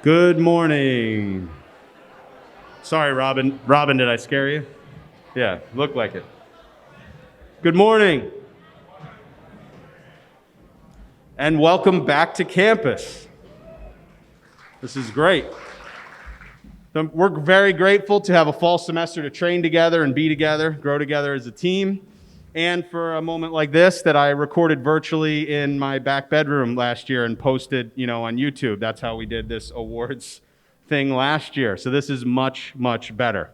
Good morning. Sorry, Robin. Robin, did I scare you? Yeah, looked like it. Good morning. And welcome back to campus. This is great. We're very grateful to have a fall semester to train together and be together, grow together as a team. And for a moment like this that I recorded virtually in my back bedroom last year and posted, on YouTube. That's how we did this awards thing last year. So this is much, much better.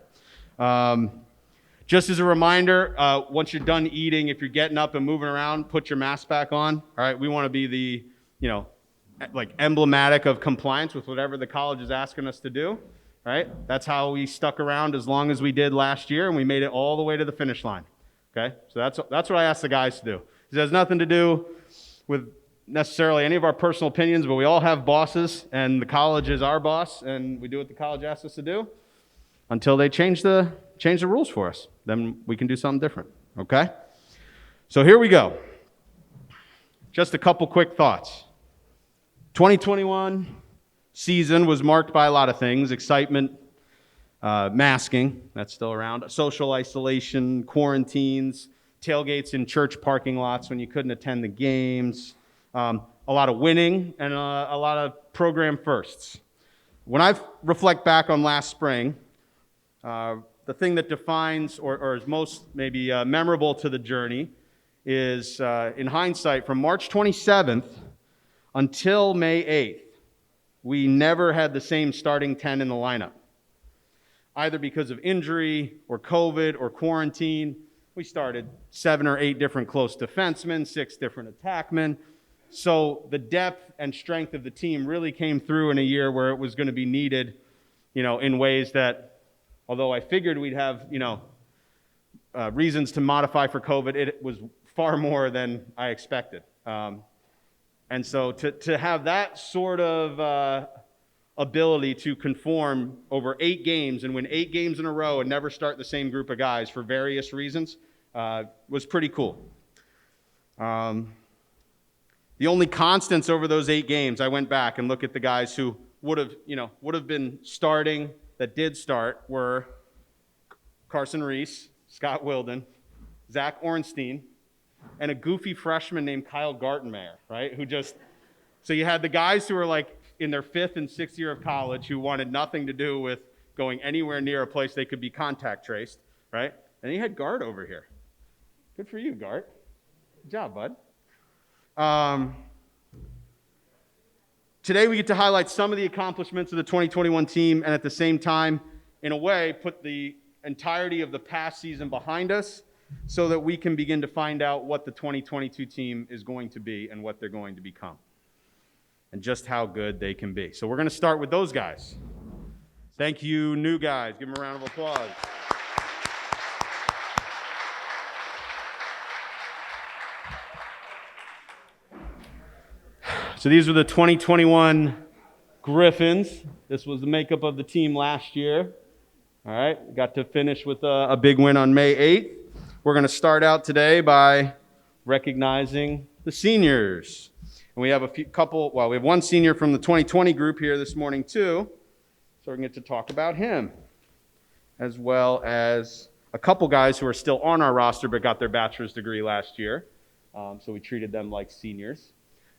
Just as a reminder, once you're done eating, if you're getting up and moving around, put your mask back on. All right, we want to be the, emblematic of compliance with whatever the college is asking us to do. Right? That's how we stuck around as long as we did last year, and we made it all the way to the finish line. Okay, so that's what I asked the guys to do. It has nothing to do with necessarily any of our personal opinions, but we all have bosses, and the college is our boss, and we do what the college asks us to do until they change the rules for us. Then we can do something different. Okay? So here we go. Just a couple quick thoughts. 2021 season was marked by a lot of things: excitement, masking, that's still around, social isolation, quarantines, tailgates in church parking lots when you couldn't attend the games, a lot of winning, and a lot of program firsts. When I reflect back on last spring, the thing that defines or is most maybe memorable to the journey is, in hindsight, from March 27th until May 8th, we never had the same starting 10 in the lineup. Either because of injury or COVID or quarantine, we started 7 or 8 different close defensemen, 6 different attackmen. So the depth and strength of the team really came through in a year where it was going to be needed, in ways that, although I figured we'd have, reasons to modify for COVID, it was far more than I expected. And so to have that sort of ability to conform over 8 games and win 8 games in a row and never start the same group of guys for various reasons was pretty cool. The only constants over those 8 games, I went back and looked at the guys who would have been starting, that did start, were Carson Reese, Scott Wilden, Zach Ornstein, and a goofy freshman named Kyle Gartenmayer, right? So you had the guys who were like in their 5th and 6th year of college who wanted nothing to do with going anywhere near a place they could be contact traced, right? And you had Gart over here. Good for you, Gart. Good job, bud. Today we get to highlight some of the accomplishments of the 2021 team, and at the same time, in a way, put the entirety of the past season behind us so that we can begin to find out what the 2022 team is going to be and what they're going to become, and just how good they can be. So we're going to start with those guys. Thank you, new guys. Give them a round of applause. So these are the 2021 Griffins. This was the makeup of the team last year. All right, got to finish with a big win on May 8th. We're going to start out today by recognizing the seniors. And we have we have one senior from the 2020 group here this morning too, so we're going to get to talk about him, as well as a couple guys who are still on our roster but got their bachelor's degree last year. So we treated them like seniors,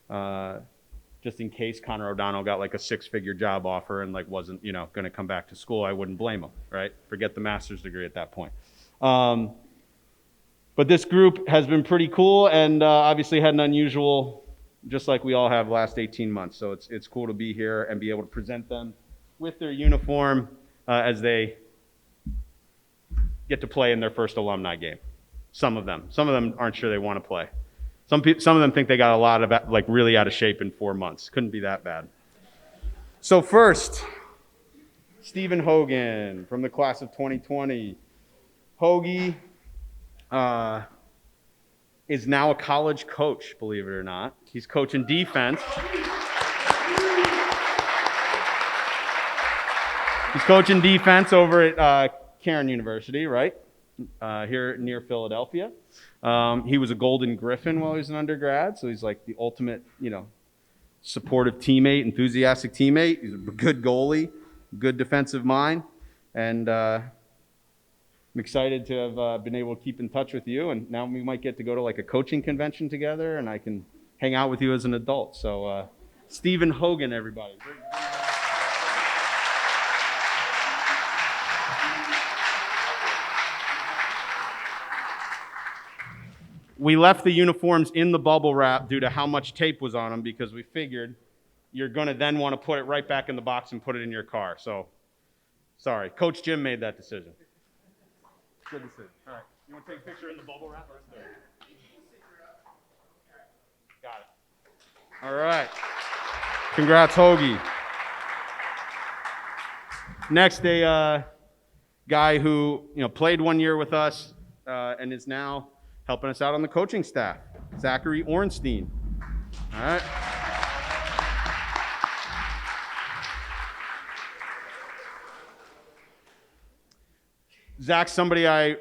just in case Connor O'Donnell got like a 6-figure job offer and wasn't going to come back to school. I wouldn't blame him, right? Forget the master's degree at that point. But this group has been pretty cool and obviously had an unusual, just like we all have, last 18 months. So it's cool to be here and be able to present them with their uniform as they get to play in their first alumni game. Some of them aren't sure they want to play. Some of them think they got a lot of really out of shape in 4 months. Couldn't be that bad. So first, Stephen Hogan from the class of 2020. Hoagie is now a college coach, believe it or not. He's coaching defense. He's coaching defense over at Cairn University, right? Here near supportive teammate, enthusiastic teammate. He's a good goalie, good defensive mind, and I'm excited to have been able to keep in touch with you. And now we might get to go to like a coaching convention together, and I can hang out with you as an adult. So, Stephen Hogan, everybody. We left the uniforms in the bubble wrap due to how much tape was on them because we figured you're going to then want to put it right back in the box and put it in your car. So, sorry. Coach Jim made that decision. Good decision. All right. You want to take a picture in the bubble wrap? Let's do it. Got it. All right. Congrats, Hoagie. Next, a guy who played 1 year with us and is now helping us out on the coaching staff, Zachary Ornstein. All right. Zach's somebody I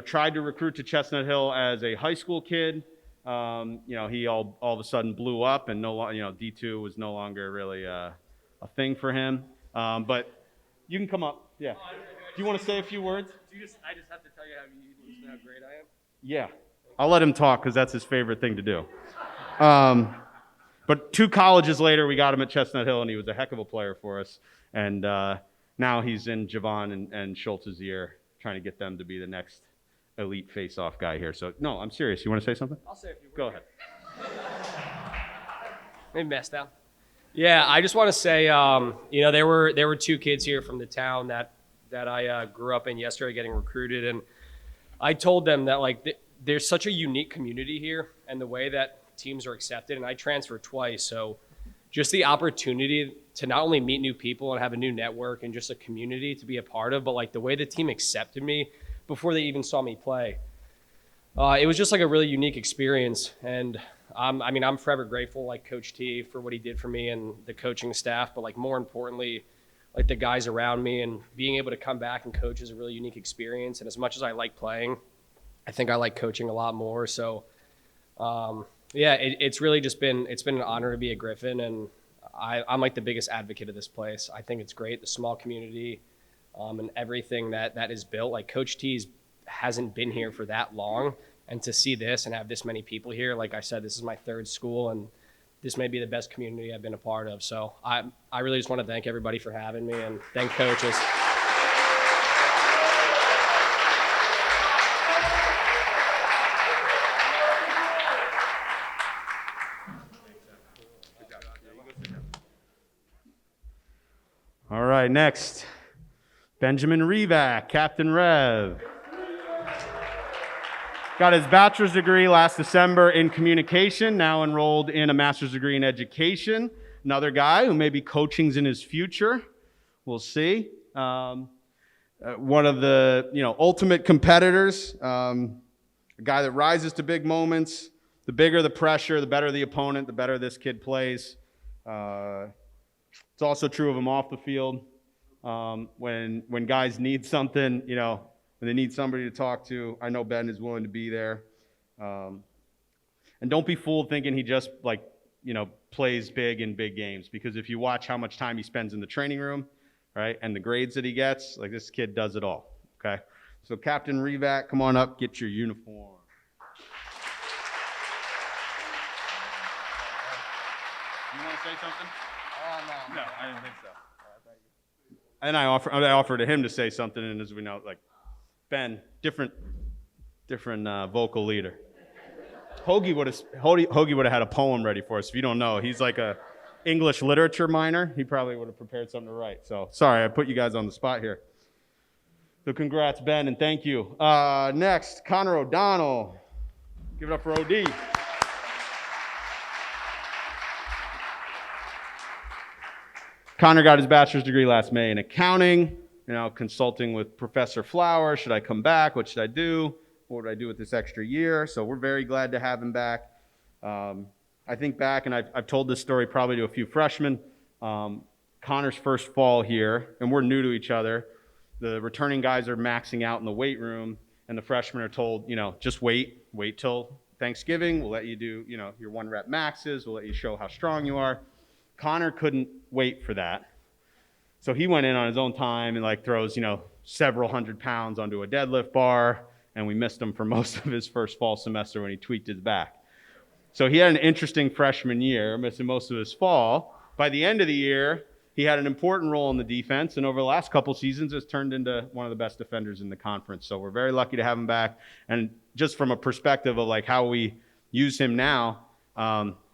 tried to recruit to Chestnut Hill as a high school kid. He all of a sudden blew up, and D2 was no longer really a thing for him. But you can come up. Yeah. Do you want to say a few words? I just have to tell you how great I am. Yeah, I'll let him talk because that's his favorite thing to do. But 2 colleges later, we got him at Chestnut Hill, and he was a heck of a player for us. And now he's in Javon and Schultz's ear, trying to get them to be the next elite face-off guy here. So, no, I'm serious. You want to say something? I'll say a few words. Go ahead. Maybe messed down. Yeah, I just want to say, there were 2 kids here from the town that I grew up in yesterday getting recruited, and I told them that there's such a unique community here and the way that teams are accepted, and I transferred twice, so just the opportunity to not only meet new people and have a new network and just a community to be a part of, but the way the team accepted me before they even saw me play, it was just a really unique experience. And I'm forever grateful, Coach T, for what he did for me and the coaching staff, but more importantly, the guys around me, and being able to come back and coach is a really unique experience. And as much as I like playing, I think I like coaching a lot more. So, it's really just been an honor to be a Griffin, and I'm the biggest advocate of this place. I think it's great, the small community, and everything that is built. Coach T hasn't been here for that long, and to see this and have this many people here, like I said, this is my 3rd school, and this may be the best community I've been a part of. So I really just want to thank everybody for having me, and thank coaches. All right, next, Benjamin Revac, Captain Rev. Got his bachelor's degree last December in communication, now enrolled in a master's degree in education. Another guy who maybe coaching's in his future. We'll see. One of the ultimate competitors, a guy that rises to big moments. The bigger the pressure, the better the opponent, the better this kid plays. It's also true of him off the field. When guys need something, when they need somebody to talk to, I know Ben is willing to be there. And don't be fooled thinking he just plays big in big games, because if you watch how much time he spends in the training room, right, and the grades that he gets, this kid does it all. Okay, so Captain Revac, come on up, get your uniform. You want to say something? No, I didn't think so. And I offered to him to say something, and as we know, Ben, different vocal leader. Hoagie would have had a poem ready for us. If you don't know, he's a English literature minor. He probably would have prepared something to write. So sorry, I put you guys on the spot here. So congrats, Ben, and thank you. Next, Connor O'Donnell. Give it up for OD. Connor got his bachelor's degree last May in accounting, consulting with Professor Flower. Should I come back? What should I do? What would I do with this extra year? So we're very glad to have him back. I think back, and I've told this story probably to a few freshmen, Connor's first fall here, and we're new to each other. The returning guys are maxing out in the weight room, and the freshmen are told, just wait till Thanksgiving. We'll let you do, your 1-rep maxes. We'll let you show how strong you are. Connor couldn't wait for that. So he went in on his own time and throws, several hundred pounds onto a deadlift bar, and we missed him for most of his first fall semester when he tweaked his back. So he had an interesting freshman year, missing most of his fall. By the end of the year, he had an important role in the defense, and over the last couple seasons has turned into one of the best defenders in the conference. So we're very lucky to have him back. And just from a perspective of how we use him now,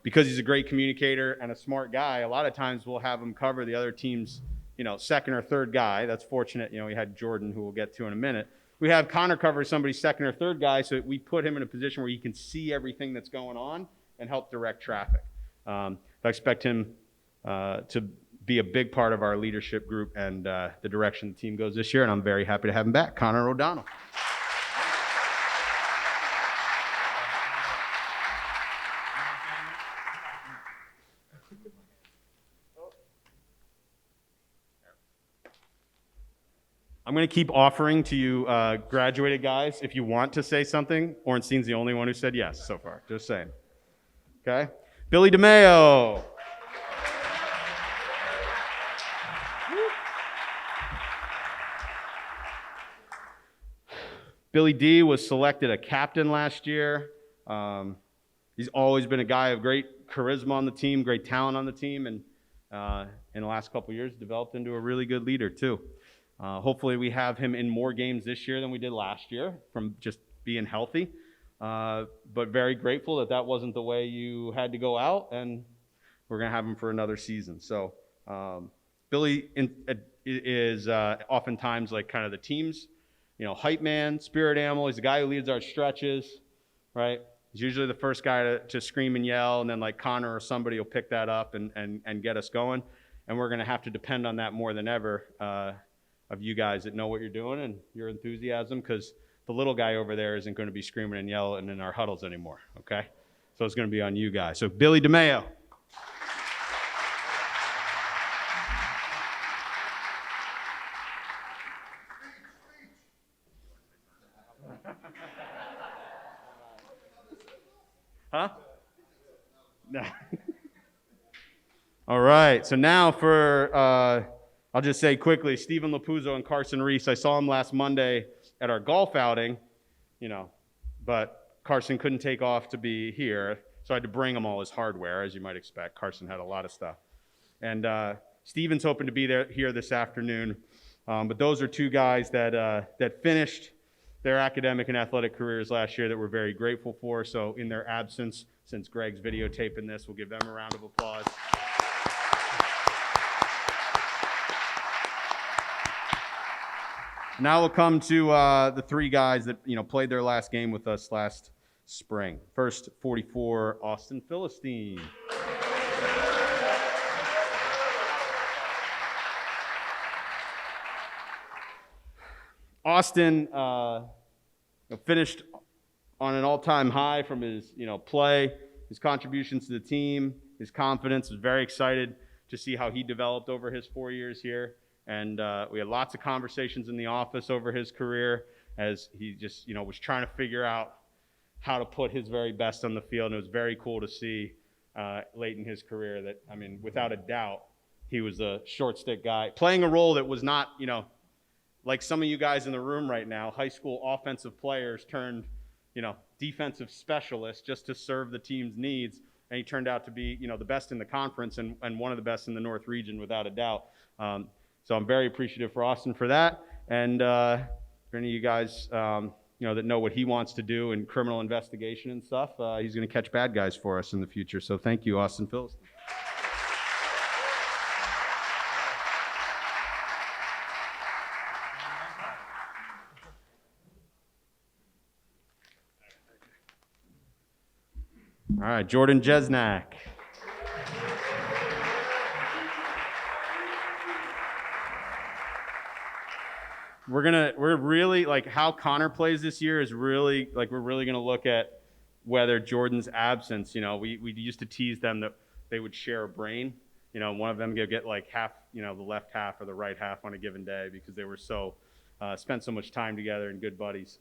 because he's a great communicator and a smart guy, a lot of times we'll have him cover the other team's, second or third guy. That's fortunate. We had Jordan, who we'll get to in a minute. We have Connor cover somebody's second or third guy, so we put him in a position where he can see everything that's going on and help direct traffic. I expect him to be a big part of our leadership group and the direction the team goes this year, and I'm very happy to have him back. Connor O'Donnell. I'm going to keep offering to you graduated guys if you want to say something. Ornstein's the only one who said yes so far. Just saying. Okay? Billy DeMayo. Billy D was selected a captain last year. He's always been a guy of great charisma on the team, great talent on the team, and in the last couple of years developed into a really good leader too. Hopefully we have him in more games this year than we did last year from just being healthy. But very grateful that wasn't the way you had to go out, and we're going to have him for another season. So Billy is oftentimes kind of the team's, hype man, spirit animal. He's the guy who leads our stretches, right? He's usually the first guy to scream and yell, and then Connor or somebody will pick that up and get us going. And we're going to have to depend on that more than ever of you guys that know what you're doing and your enthusiasm, because the little guy over there isn't going to be screaming and yelling in our huddles anymore, okay? So it's going to be on you guys. So Billy DeMayo. Huh? No. All right, so now I'll just say quickly, Stephen Lapuzzo and Carson Reese. I saw him last Monday at our golf outing, but Carson couldn't take off to be here, so I had to bring him all his hardware, as you might expect. Carson had a lot of stuff. And Stephen's hoping to be here this afternoon. But those are two guys that finished their academic and athletic careers last year that we're very grateful for. So in their absence, since Greg's videotaping this, we'll give them a round of applause. Now we'll come to the three guys that played their last game with us last spring. First, 44, Austin Philistine. Austin finished on an all-time high from his play, his contributions to the team, his confidence. Was very excited to see how he developed over his 4 years here. And we had lots of conversations in the office over his career as he just, was trying to figure out how to put his very best on the field. And it was very cool to see late in his career that, without a doubt, he was a short stick guy, playing a role that was not, like some of you guys in the room right now, high school offensive players turned, defensive specialists just to serve the team's needs. And he turned out to be, the best in the conference and one of the best in the North region, without a doubt. So I'm very appreciative for Austin for that. And for any of you guys, that know what he wants to do in criminal investigation and stuff, he's going to catch bad guys for us in the future. So thank you, Austin Philistine. All right, Jordan Jesnak. We're really, how Connor plays this year is really, we're really going to look at whether Jordan's absence, we used to tease them that they would share a brain. One of them could get half, the left half or the right half on a given day because they were spent so much time together and good buddies.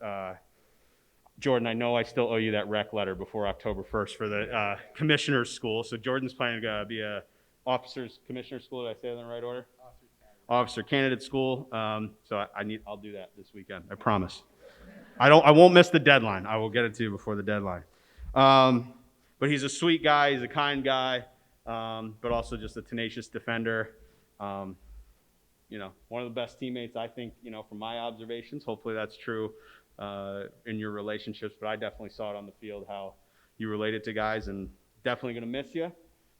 Jordan, I know I still owe you that rec letter before October 1st for the commissioner's school. So Jordan's planning to be a officer's commissioner school. Did I say that in the right order? Officer candidate school. So I'll do that this weekend. I promise. I won't miss the deadline. I will get it to you before the deadline. But he's a sweet guy. He's a kind guy, but also just a tenacious defender. One of the best teammates, I think, from my observations. Hopefully that's true in your relationships, but I definitely saw it on the field how you related to guys, and definitely going to miss you.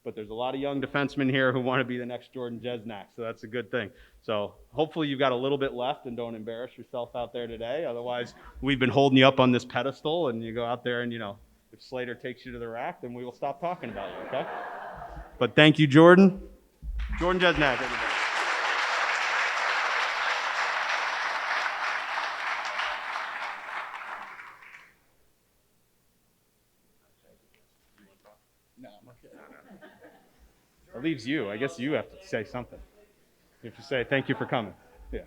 But there's a lot of young defensemen here who want to be the next Jordan Jesnak, so that's a good thing. So hopefully you've got a little bit left and don't embarrass yourself out there today. Otherwise, we've been holding you up on this pedestal, and you go out there and, if Slater takes you to the rack, then we will stop talking about you, okay? But thank you, Jordan. Jordan Jesnak, everybody. It leaves you. I guess you have to say something. You have to say thank you for coming. Yeah.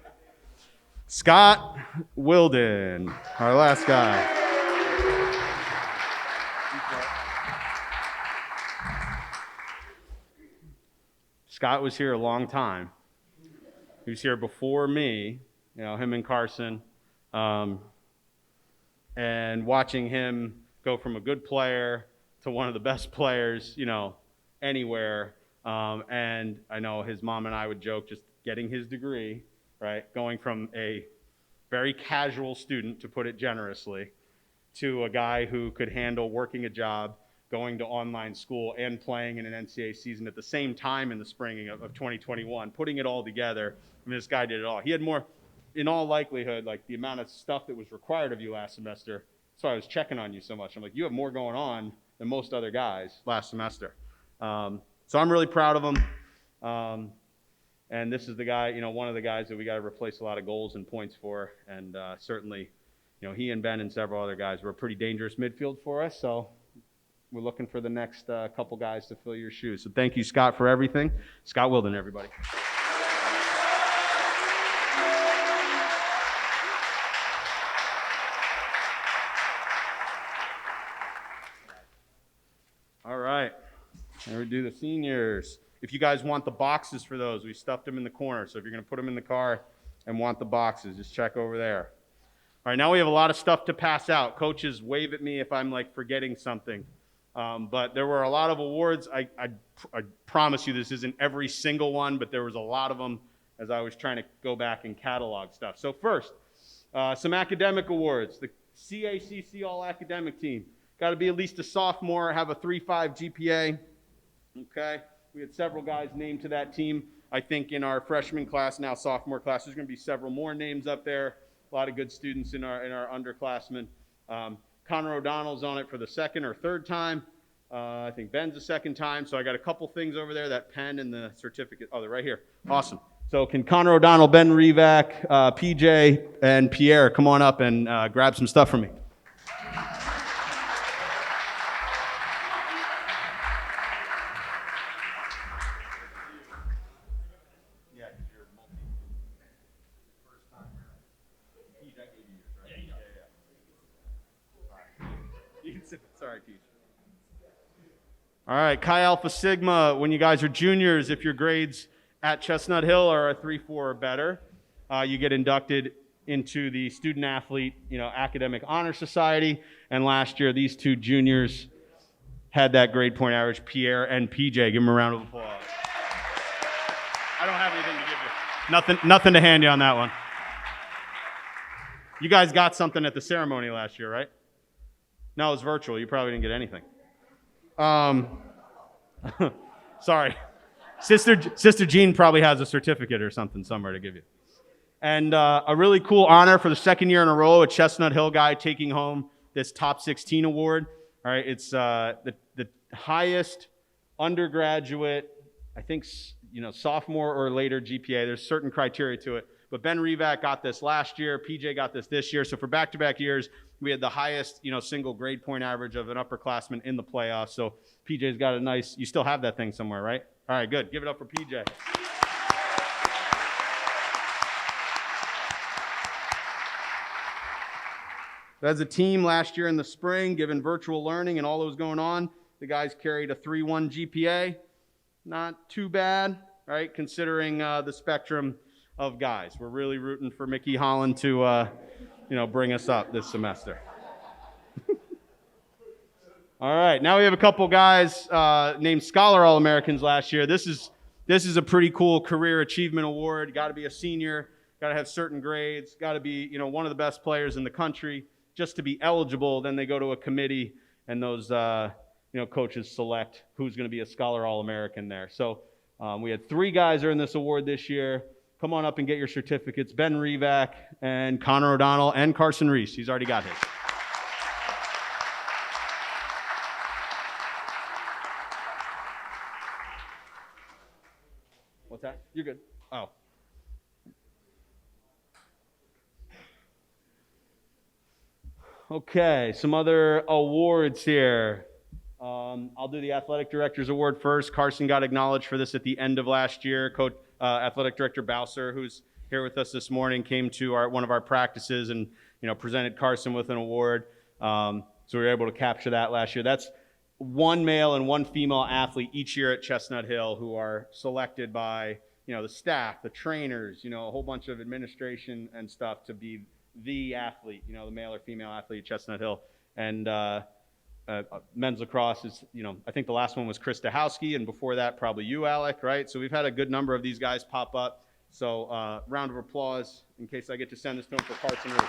Scott Wilden, our last guy. Scott was here a long time. He was here before me, him and Carson. And watching him go from a good player to one of the best players, anywhere. And I know his mom and I would joke, just getting his degree, right? Going from a very casual student, to put it generously, to a guy who could handle working a job, going to online school, and playing in an NCAA season at the same time in the spring of 2021, putting it all together. I mean, this guy did it all. He had more, in all likelihood, like the amount of stuff that was required of you last semester. So I was checking on you so much. I'm like, you have more going on than most other guys last semester. So I'm really proud of him. And this is the guy, one of the guys that we got to replace a lot of goals and points for. And certainly, he and Ben and several other guys were a pretty dangerous midfield for us. So we're looking for the next couple guys to fill your shoes. So thank you, Scott, for everything. Scott Wilden, everybody. All right. Now we do the seniors. If you guys want the boxes for those, we stuffed them in the corner. So if you're going to put them in the car and want the boxes, just check over there. All right, now we have a lot of stuff to pass out. Coaches, wave at me if I'm forgetting something. But there were a lot of awards. I promise you this isn't every single one, but there was a lot of them as I was trying to go back and catalog stuff. So first, some academic awards. The CACC All-Academic Team. Got to be at least a sophomore, have a 3.5 GPA. Okay, we had several guys named to that team. I think in our freshman class, now sophomore class, there's going to be several more names up there. A lot of good students in our underclassmen. Connor O'Donnell's on it for the second or third time. I think Ben's the second time. So I got a couple things over there, that pen and the certificate. Oh, they're right here. Awesome. So can Connor O'Donnell, Ben Revac, PJ, and Pierre come on up and grab some stuff from me? Sorry, Keith. All right, Chi Alpha Sigma, when you guys are juniors, if your grades at Chestnut Hill are a 3.4 or better, you get inducted into the Student Athlete, Academic Honor Society. And last year, these two juniors had that grade point average, Pierre and PJ. Give them a round of applause. I don't have anything to give you. Nothing to hand you on that one. You guys got something at the ceremony last year, right? No, it was virtual. You probably didn't get anything. Sorry. Sister Jean probably has a certificate or something somewhere to give you. And a really cool honor for the second year in a row, a Chestnut Hill guy taking home this Top 16 award. All right, it's the highest undergraduate, I think, sophomore or later GPA. There's certain criteria to it. But Ben Revac got this last year. PJ got this year. So for back-to-back years, we had the highest, single grade point average of an upperclassman in the playoffs. So PJ's got a nice, you still have that thing somewhere, right? All right, good. Give it up for PJ. As a team last year in the spring, given virtual learning and all that was going on, the guys carried a 3.1 GPA. Not too bad, right, considering the spectrum of guys. We're really rooting for Mickey Holland to, bring us up this semester. All right, now we have a couple guys named Scholar All-Americans last year. This is a pretty cool career achievement award. Got to be a senior, got to have certain grades, got to be one of the best players in the country. Just to be eligible, then they go to a committee, and those coaches select who's going to be a Scholar All-American there. So we had 3 guys earn this award this year. Come on up and get your certificates. Ben Revac and Connor O'Donnell and Carson Reese. He's already got his. What's that? You're good. Oh. Okay, some other awards here. I'll do the Athletic Director's Award first. Carson got acknowledged for this at the end of last year. Athletic Director Bowser, who's here with us this morning, came to one of our practices and presented Carson with an award. So we were able to capture that last year. That's one male and one female athlete each year at Chestnut Hill who are selected by the staff, the trainers, a whole bunch of administration and stuff to be the athlete, the male or female athlete at Chestnut Hill. And men's lacrosse is, I think the last one was Chris Dahowski, and before that probably you, Alec, right? So we've had a good number of these guys pop up. So round of applause in case I get to send this to him for Carson Reese.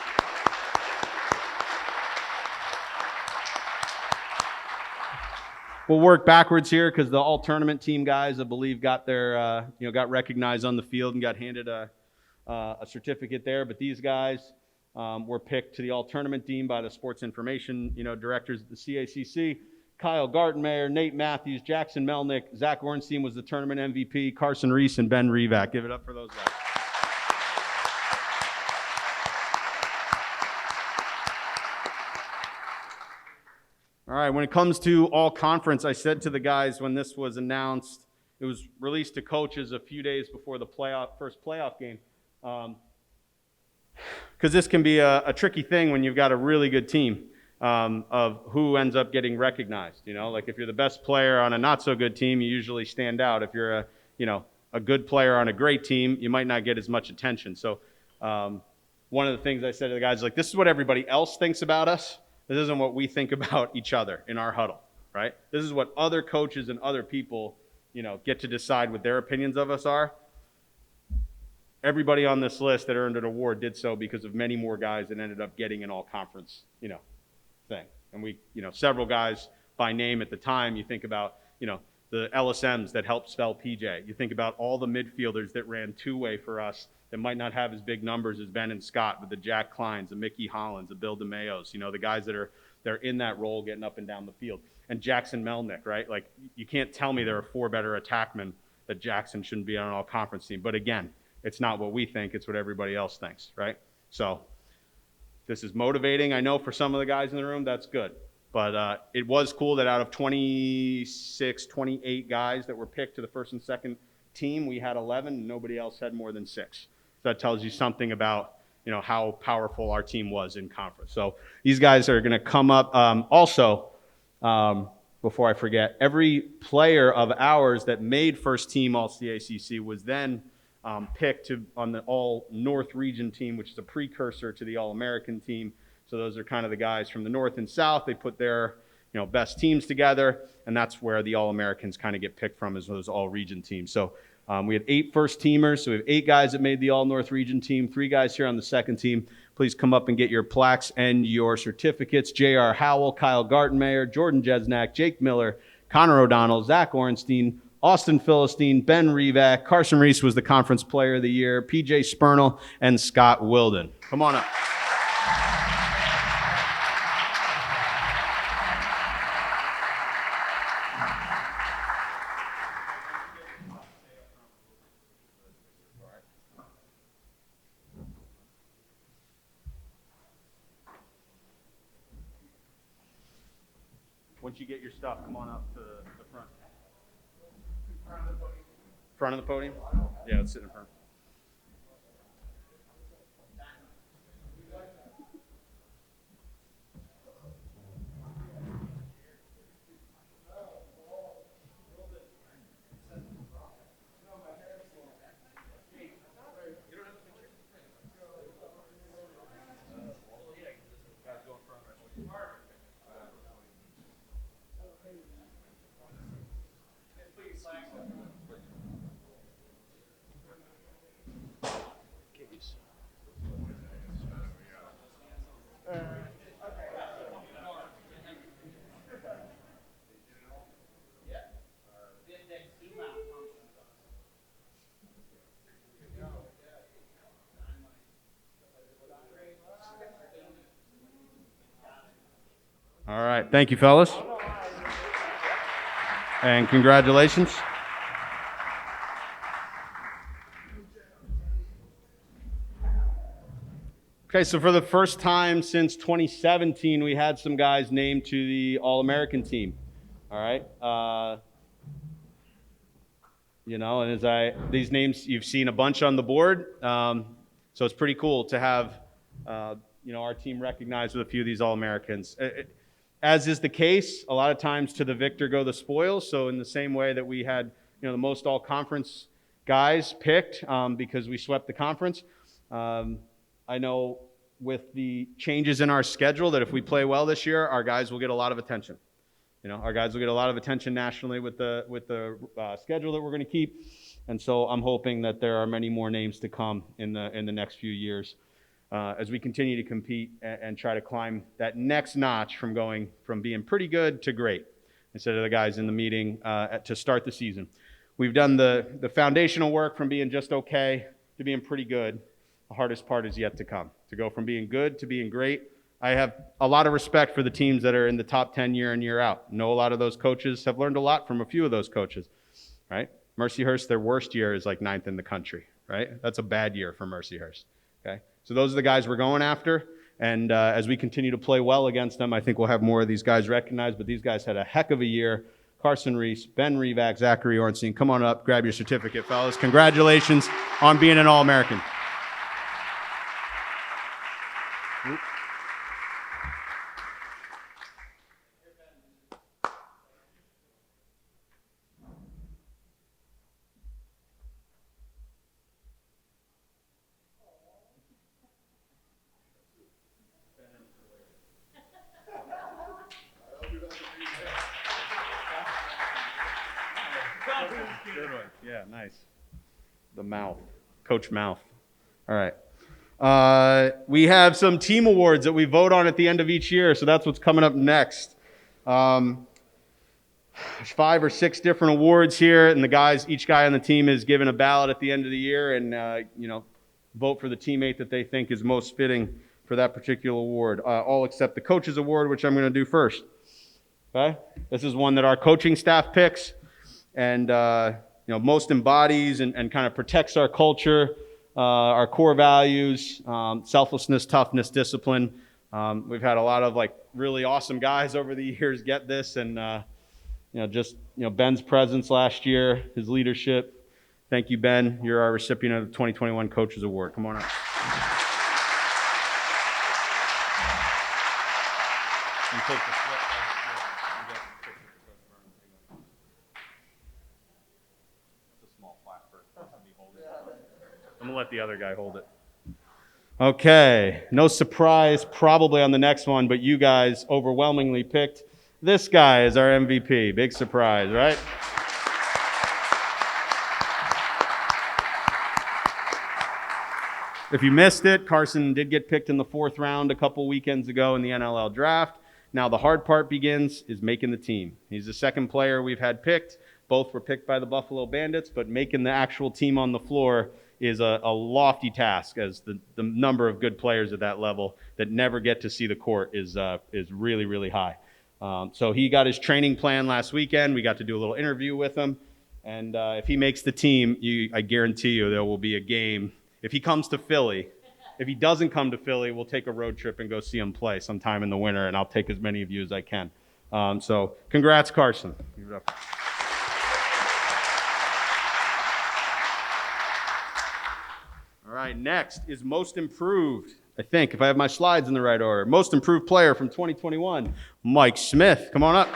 We'll work backwards here because the all-tournament team guys, I believe, got their, got recognized on the field and got handed a certificate there. But these guys were picked to the all-tournament team by the sports information, directors at the CACC. Kyle Gartenmayer, Nate Matthews, Jackson Melnick, Zach Ornstein was the tournament MVP, Carson Reese, and Ben Revac. Give it up for those guys. All right, when it comes to all conference, I said to the guys when this was announced, it was released to coaches a few days before the first playoff game, because this can be a tricky thing when you've got a really good team of who ends up getting recognized. Like if you're the best player on a not so good team, you usually stand out. If you're a good player on a great team, you might not get as much attention. So one of the things I said to the guys, like, this is what everybody else thinks about us. This isn't what we think about each other in our huddle, right? This is what other coaches and other people, get to decide what their opinions of us are. Everybody on this list that earned an award did so because of many more guys that ended up getting an all-conference, thing. And we, several guys by name at the time, you think about, the LSMs that helped spell PJ. You think about all the midfielders that ran two-way for us that might not have as big numbers as Ben and Scott, but the Jack Kleins, the Mickey Hollands, the Bill DeMayos, the guys they're in that role getting up and down the field. And Jackson Melnick, right? Like, you can't tell me there are 4 better attackmen that Jackson shouldn't be on an all-conference team. But again, it's not what we think, it's what everybody else thinks, right? So this is motivating. I know for some of the guys in the room, that's good. But it was cool that out of 26, 28 guys that were picked to the first and second team, we had 11, and nobody else had more than 6. So that tells you something about, how powerful our team was in conference. So these guys are going to come up. Also, before I forget, every player of ours that made first team All-CACC was then picked on the All-North Region team, which is a precursor to the All-American team. So those are kind of the guys from the North and South. They put their best teams together, and that's where the All-Americans kind of get picked from, as those All-Region teams. So we had 8 first-teamers, so we have 8 guys that made the All-North Region team, 3 guys here on the second team. Please come up and get your plaques and your certificates. J.R. Howell, Kyle Gartenmayer, Jordan Jesnak, Jake Miller, Connor O'Donnell, Zach Ornstein, Austin Philistine, Ben Revac, Carson Reese was the Conference Player of the Year, P.J. Spurnell, and Scott Wilden. Come on up. Once you get your stuff, come on up to the front. Front of the podium? Yeah, let's sit in front. All right. Thank you, fellas. And congratulations. Okay, so for the first time since 2017, we had some guys named to the All-American team. All right. And these names, you've seen a bunch on the board. So it's pretty cool to have, our team recognized with a few of these All-Americans. As is the case, a lot of times to the victor go the spoils. So in the same way that we had, the most all-conference guys picked because we swept the conference, I know with the changes in our schedule that if we play well this year, our guys will get a lot of attention. Our guys will get a lot of attention nationally with the schedule that we're going to keep. And so I'm hoping that there are many more names to come in the next few years as we continue to compete and try to climb that next notch from being pretty good to great instead of the guys in the meeting to start the season. We've done the foundational work from being just okay to being pretty good. The hardest part is yet to come, to go from being good to being great. I have a lot of respect for the teams that are in the top 10 year in, year out. Know a lot of those coaches, have learned a lot from a few of those coaches, right? Mercyhurst, their worst year is like 9th in the country, right? That's a bad year for Mercyhurst, okay? So those are the guys we're going after, and as we continue to play well against them, I think we'll have more of these guys recognized, but these guys had a heck of a year. Carson Reese, Ben Revac, Zachary Ornstein, come on up, grab your certificate, fellas. Congratulations on being an All-American. Good one. Yeah, nice. The mouth. Coach Mouth. All right. We have some team awards that we vote on at the end of each year, so that's what's coming up next. There's 5 or 6 different awards here, and each guy on the team is given a ballot at the end of the year and, vote for the teammate that they think is most fitting for that particular award. All except the coach's award, which I'm going to do first. Okay? This is one that our coaching staff picks and, most embodies and kind of protects our culture, our core values, selflessness, toughness, discipline. We've had a lot of really awesome guys over the years get this, and Ben's presence last year, his leadership. Thank you, Ben. You're our recipient of the 2021 Coaches Award. Come on up. And take the slip. I'm going to let the other guy hold it. Okay, no surprise probably on the next one, but you guys overwhelmingly picked this guy as our MVP. Big surprise, right? If you missed it, Carson did get picked in the 4th round a couple weekends ago in the NLL draft. Now the hard part begins, is making the team. He's the second player we've had picked. Both were picked by the Buffalo Bandits, but making the actual team on the floor is a lofty task, as the number of good players at that level that never get to see the court is really, really high. So he got his training plan last weekend. We got to do a little interview with him. And if he makes the team, I guarantee you there will be a game. If he comes to Philly, if he doesn't come to Philly, we'll take a road trip and go see him play sometime in the winter, and I'll take as many of you as I can. So congrats, Carson. All right, next is most improved, I think, if I have my slides in the right order. Most improved player from 2021, Mike Smith. Come on up.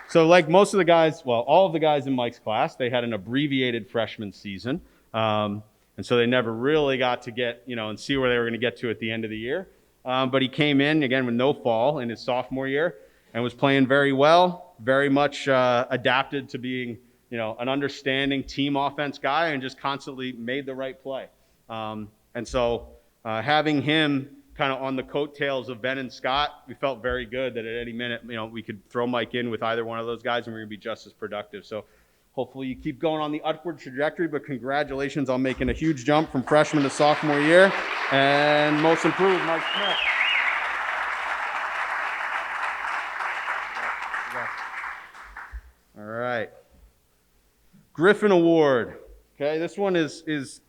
So like most of the guys, well, all of the guys in Mike's class, they had an abbreviated freshman season. And so they never really got to get, and see where they were going to get to at the end of the year. But he came in, again, with no fall in his sophomore year and was playing very well, very much adapted to being, an understanding team offense guy and just constantly made the right play. And so having him kind of on the coattails of Ben and Scott, we felt very good that at any minute, we could throw Mike in with either one of those guys and we're going to be just as productive. So Hopefully you keep going on the upward trajectory, but congratulations on making a huge jump from freshman to sophomore year. And most improved, Mike Smith. All right. Griffin Award. Okay, this one is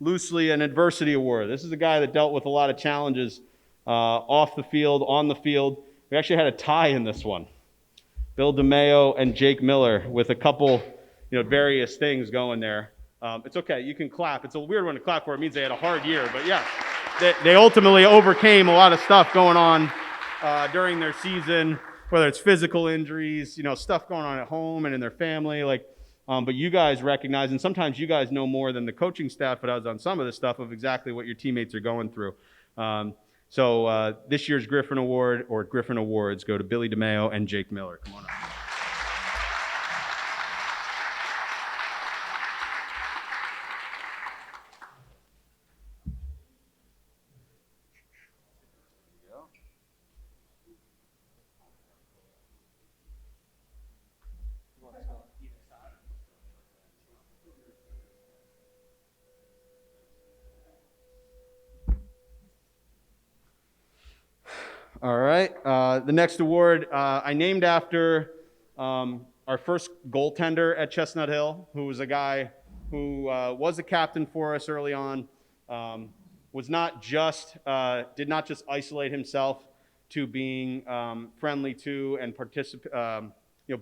loosely an adversity award. This is a guy that dealt with a lot of challenges off the field, on the field. We actually had a tie in this one. Bill DeMayo and Jake Miller with a couple, various things going there. It's okay, you can clap. It's a weird one to clap for. It means they had a hard year, but yeah, they ultimately overcame a lot of stuff going on during their season, whether it's physical injuries, stuff going on at home and in their family, but you guys recognize, and sometimes you guys know more than the coaching staff, but I was on some of this stuff of exactly what your teammates are going through. So this year's Griffin Award, or Griffin Awards, go to Billy DeMayo and Jake Miller. Come on up. All right. The next award I named after our first goaltender at Chestnut Hill, who was a guy who was a captain for us early on, did not just isolate himself to being friendly to and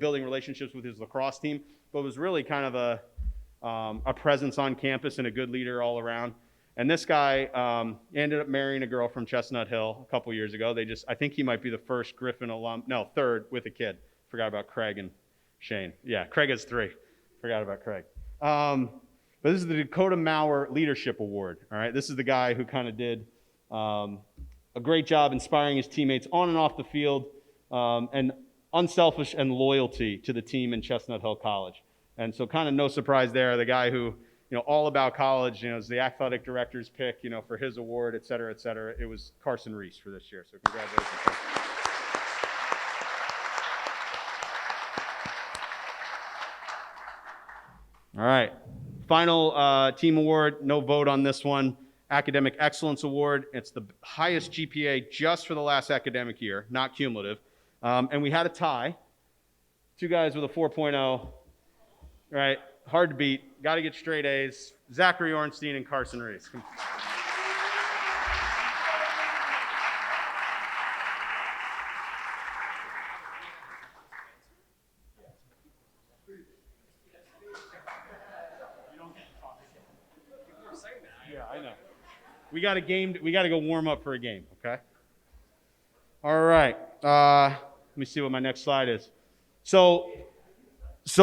building relationships with his lacrosse team, but was really kind of a presence on campus and a good leader all around. And this guy ended up marrying a girl from Chestnut Hill a couple years ago. I think he might be the first Griffin alum, no, third with a kid. Forgot about Craig and Shane. Yeah, Craig has 3. Forgot about Craig. But this is the Dakota Maurer Leadership Award. All right, this is the guy who kind of did a great job inspiring his teammates on and off the field, and unselfish and loyalty to the team in Chestnut Hill College. And so kind of no surprise there, the guy who, all about college, is the athletic director's pick, for his award, et cetera, et cetera. It was Carson Reese for this year, so congratulations. All right, final team award, no vote on this one. Academic Excellence Award. It's the highest GPA just for the last academic year, not cumulative. And we had a tie. 2 guys with a 4.0, right? Hard to beat. Got to get straight A's. Zachary Ornstein and Carson Reese. Yeah, I know. We got to go warm up for a game, okay? All right. Let me see what my next slide is. So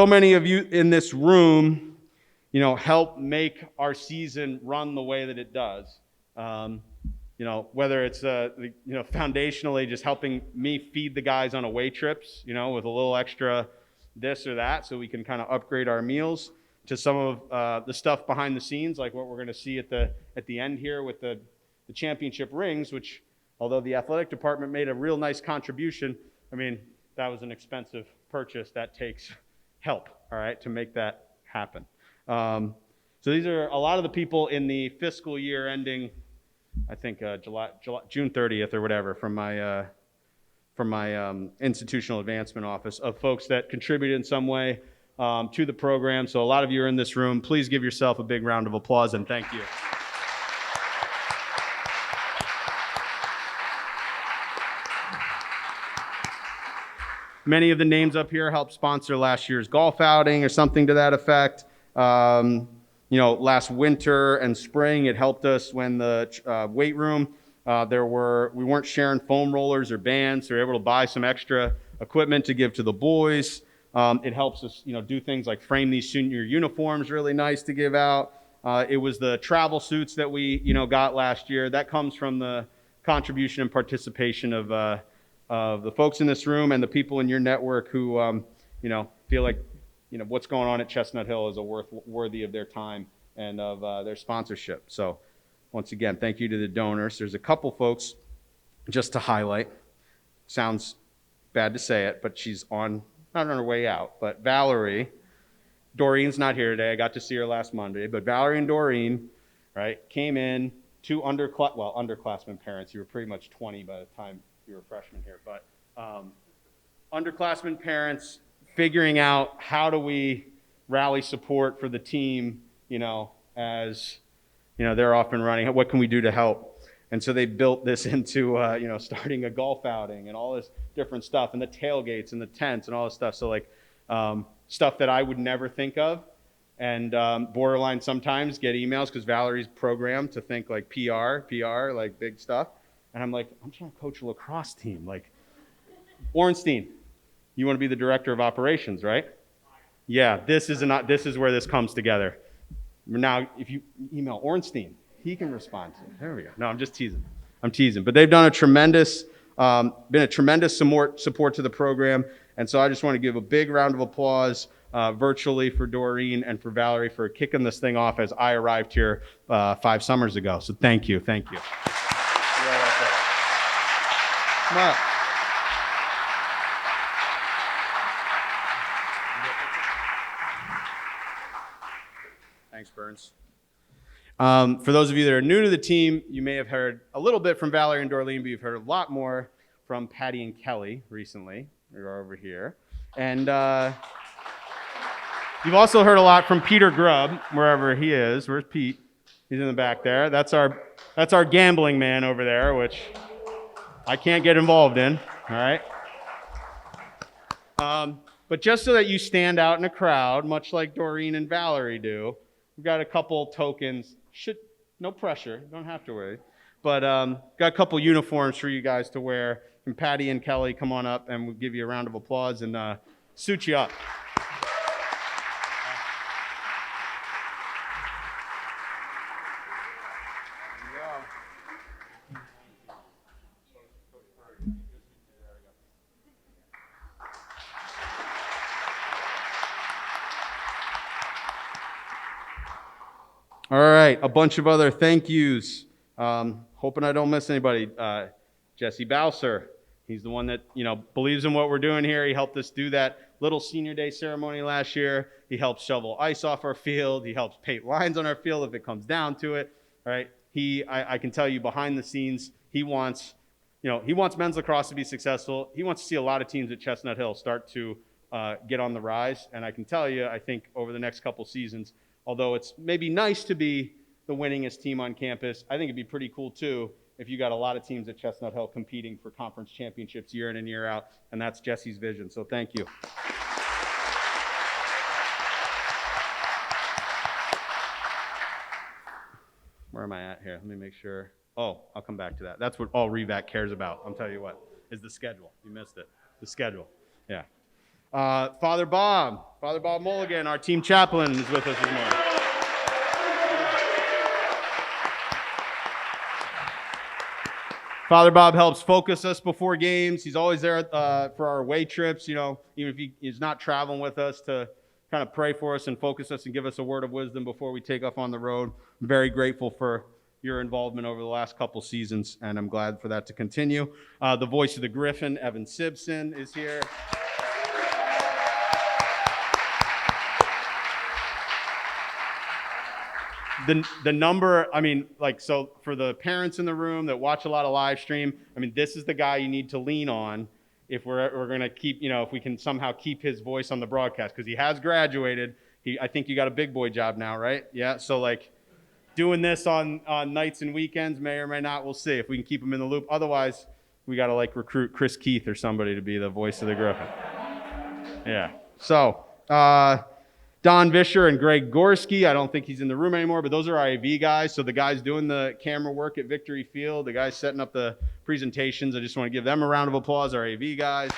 many of you in this room, help make our season run the way that it does. Whether it's, foundationally just helping me feed the guys on away trips, with a little extra this or that so we can kind of upgrade our meals, to some of the stuff behind the scenes, like what we're going to see at the end here with the championship rings, which, although the athletic department made a real nice contribution, that was an expensive purchase. That takes help, all right, to make that happen. So these are a lot of the people in the fiscal year ending, I think June 30th or whatever, from my institutional advancement office, of folks that contributed in some way to the program. So a lot of you are in this room. Please give yourself a big round of applause and thank you. Many of the names up here helped sponsor last year's golf outing or something to that effect. Last winter and spring, it helped us when the weight room, we weren't sharing foam rollers or bands, so we were able to buy some extra equipment to give to the boys. It helps us, do things like frame these senior uniforms really nice to give out. It was the travel suits that we, got last year. That comes from the contribution and participation of the folks in this room and the people in your network who, feel like, what's going on at Chestnut Hill is worthy of their time and of their sponsorship. So once again, thank you to the donors. There's a couple folks just to highlight. Sounds bad to say it, but she's not on her way out, but Valerie Doreen's not here today. I got to see her last Monday. But Valerie and Doreen, right, came in, two underclassmen parents. You were pretty much 20 by the time you were freshmen here. But underclassmen parents figuring out how do we rally support for the team, as, they're off and running. What can we do to help? And so they built this into, starting a golf outing and all this different stuff, and the tailgates and the tents and all this stuff. So, stuff that I would never think of, and borderline sometimes get emails because Valerie's programmed to think like PR, like big stuff. And I'm like, I'm trying to coach a lacrosse team. Like, Ornstein, you want to be the director of operations, right? Yeah, this is where this comes together. Now, if you email Ornstein, he can respond to it. There we go. No, I'm just teasing. But they've done been a tremendous support to the program. And so I just want to give a big round of applause virtually for Doreen and for Valerie for kicking this thing off as I arrived here 5 summers ago. So thank you. Come on. Thanks, Burns. For those of you that are new to the team, you may have heard a little bit from Valerie and Doreen, but you've heard a lot more from Patty and Kelly recently. They're over here. And you've also heard a lot from Peter Grubb, wherever he is. Where's Pete? He's in the back there. That's our gambling man over there, which I can't get involved in. All right. But just so that you stand out in a crowd, much like Doreen and Valerie do, we've got a couple tokens. No pressure. You don't have to worry. But got a couple uniforms for you guys to wear. And Patty and Kelly, come on up, and we'll give you a round of applause and suit you up. All right, a bunch of other thank yous. Hoping I don't miss anybody. Jesse Bowser, he's the one that believes in what we're doing here. He helped us do that little senior day ceremony last year. He helped shovel ice off our field. He helps paint lines on our field if it comes down to it. All right, I can tell you behind the scenes, he wants men's lacrosse to be successful. He wants to see a lot of teams at Chestnut Hill start to get on the rise. And I can tell you, I think over the next couple seasons, although it's maybe nice to be the winningest team on campus, I think it'd be pretty cool too if you got a lot of teams at Chestnut Hill competing for conference championships year in and year out, and that's Jesse's vision. So thank you. Where am I at here? Let me make sure. Oh, I'll come back to that. That's what all REVAC cares about. I'll tell you what, is the schedule. You missed it. The schedule. Yeah. Father Bob Mulligan, our team chaplain, is with us this morning. Father Bob helps focus us before games. He's always there for our away trips, even if he's not traveling with us, to kind of pray for us and focus us and give us a word of wisdom before we take off on the road. I'm very grateful for your involvement over the last couple seasons, and I'm glad for that to continue. The voice of the Griffin, Evan Simpson, is here. The number, so for the parents in the room that watch a lot of live stream, this is the guy you need to lean on if we're going to keep, if we can somehow keep his voice on the broadcast, because he has graduated. I think you got a big boy job now, right? Yeah, so doing this on nights and weekends may or may not, we'll see if we can keep him in the loop. Otherwise, we got to recruit Chris Keith or somebody to be the voice of the Griffin. Yeah, so Don Vischer and Greg Gorski, I don't think he's in the room anymore, but those are our AV guys. So the guys doing the camera work at Victory Field, the guys setting up the presentations, I just want to give them a round of applause, our AV guys.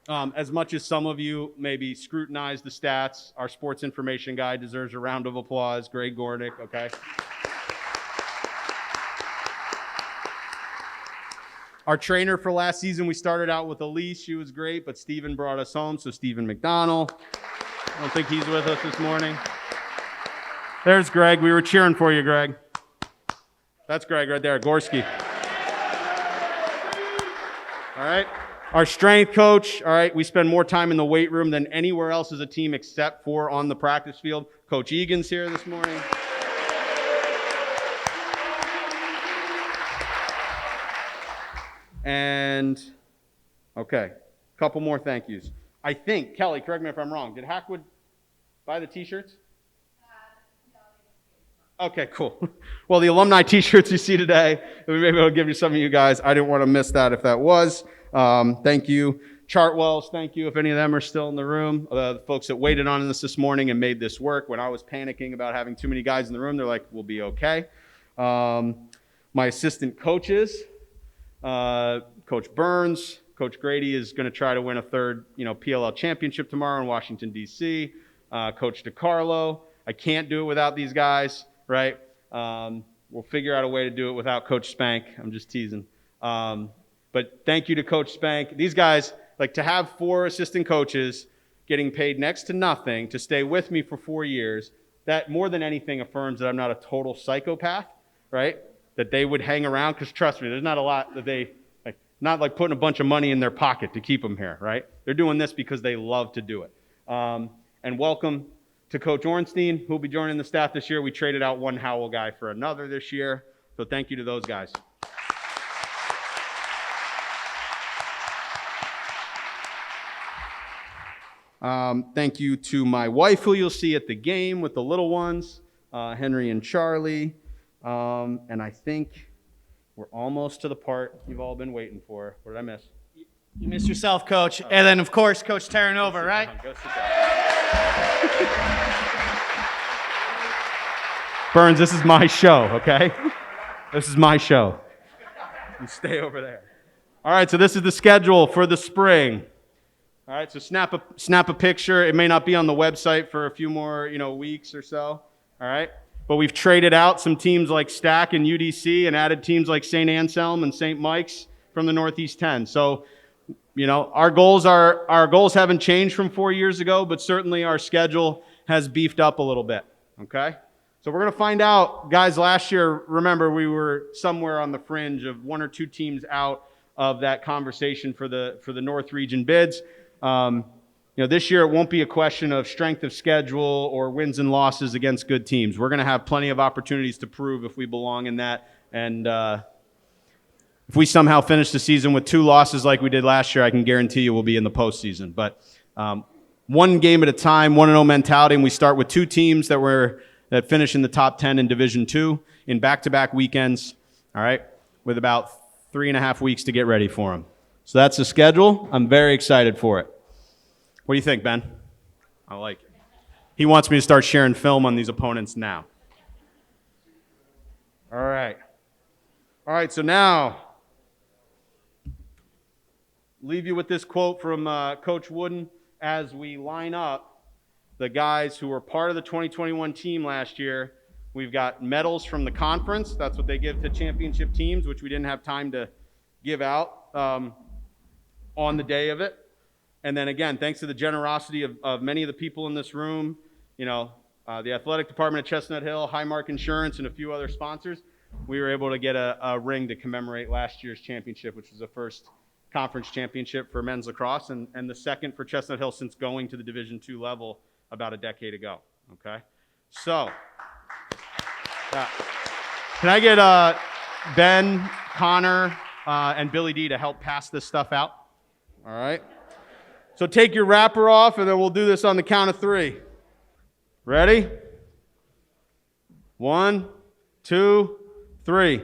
As much as some of you maybe scrutinize the stats, our sports information guy deserves a round of applause, Greg Gornick, okay? Our trainer for last season, we started out with Elise. She was great, but Stephen brought us home, so Stephen McDonald. I don't think he's with us this morning. There's Greg. We were cheering for you, Greg. That's Greg right there, Gorski. All right. Our strength coach, all right, we spend more time in the weight room than anywhere else as a team except for on the practice field. Coach Egan's here this morning. And, okay, a couple more thank yous. I think, Kelly, correct me if I'm wrong, did Hackwood buy the t-shirts? Okay, cool. Well, the alumni t-shirts you see today, we may be able to give you some of you guys. I didn't want to miss that if that was. Thank you. Chartwells, thank you if any of them are still in the room. The folks that waited on this morning and made this work. When I was panicking about having too many guys in the room, they're like, we'll be okay. My assistant coaches, Coach Burns, Coach Grady is going to try to win a third, PLL championship tomorrow in Washington, D.C. Coach DiCarlo, I can't do it without these guys, right? We'll figure out a way to do it without Coach Spank. I'm just teasing. But thank you to Coach Spank. These guys, like to have 4 assistant coaches getting paid next to nothing to stay with me for 4 years, that more than anything affirms that I'm not a total psychopath, right? That they would hang around, because trust me, there's not a lot that they, not like putting a bunch of money in their pocket to keep them here, right? They're doing this because they love to do it. And welcome to Coach Ornstein, who will be joining the staff this year. We traded out one Howell guy for another this year. So thank you to those guys. Thank you to my wife, who you'll see at the game with the little ones, Henry and Charlie. And I think we're almost to the part you've all been waiting for. What did I miss? You missed yourself, Coach. And then, of course, Coach Terranova, right? Go sit down. Burns, this is my show, okay? This is my show. You stay over there. All right, so this is the schedule for the spring. All right, so snap a picture. It may not be on the website for a few more, weeks or so. All right, but we've traded out some teams like Stack and UDC and added teams like St. Anselm and St. Mike's from the Northeast 10. So, our goals haven't changed from 4 years ago, but certainly our schedule has beefed up a little bit. Okay, so we're gonna find out, guys. Last year, remember, we were somewhere on the fringe of 1 or 2 teams out of that conversation for the North Region bids. This year it won't be a question of strength of schedule or wins and losses against good teams. We're going to have plenty of opportunities to prove if we belong in that. And if we somehow finish the season with 2 losses like we did last year, I can guarantee you we'll be in the postseason. But one game at a time, 1-0 mentality, and we start with 2 teams that finish in the top 10 in Division II in back-to-back weekends. All right, with about 3.5 weeks to get ready for them. So that's the schedule. I'm very excited for it. What do you think, Ben? I like it. He wants me to start sharing film on these opponents now. All right, so now, leave you with this quote from Coach Wooden as we line up the guys who were part of the 2021 team last year. We've got medals from the conference. That's what they give to championship teams, which we didn't have time to give out on the day of it. And then again, thanks to the generosity of many of the people in this room, the athletic department at Chestnut Hill, Highmark Insurance, and a few other sponsors, we were able to get a ring to commemorate last year's championship, which was the first conference championship for men's lacrosse and the second for Chestnut Hill since going to the Division II level about a decade ago. Okay, so can I get Ben, Connor, and Billy D to help pass this stuff out? All right. So take your wrapper off, and then we'll do this on the count of 3. Ready? 1, 2, 3.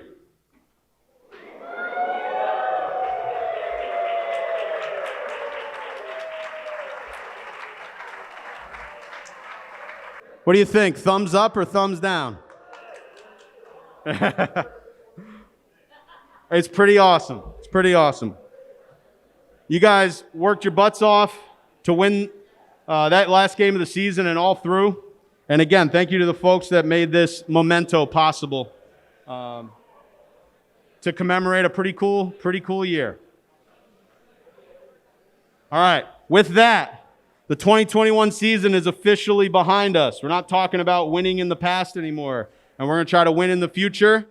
What do you think? Thumbs up or thumbs down? It's pretty awesome. It's pretty awesome. You guys worked your butts off to win that last game of the season and all through. And again, thank you to the folks that made this memento possible to commemorate a pretty cool year. All right, with that, the 2021 season is officially behind us. We're not talking about winning in the past anymore, and we're going to try to win in the future.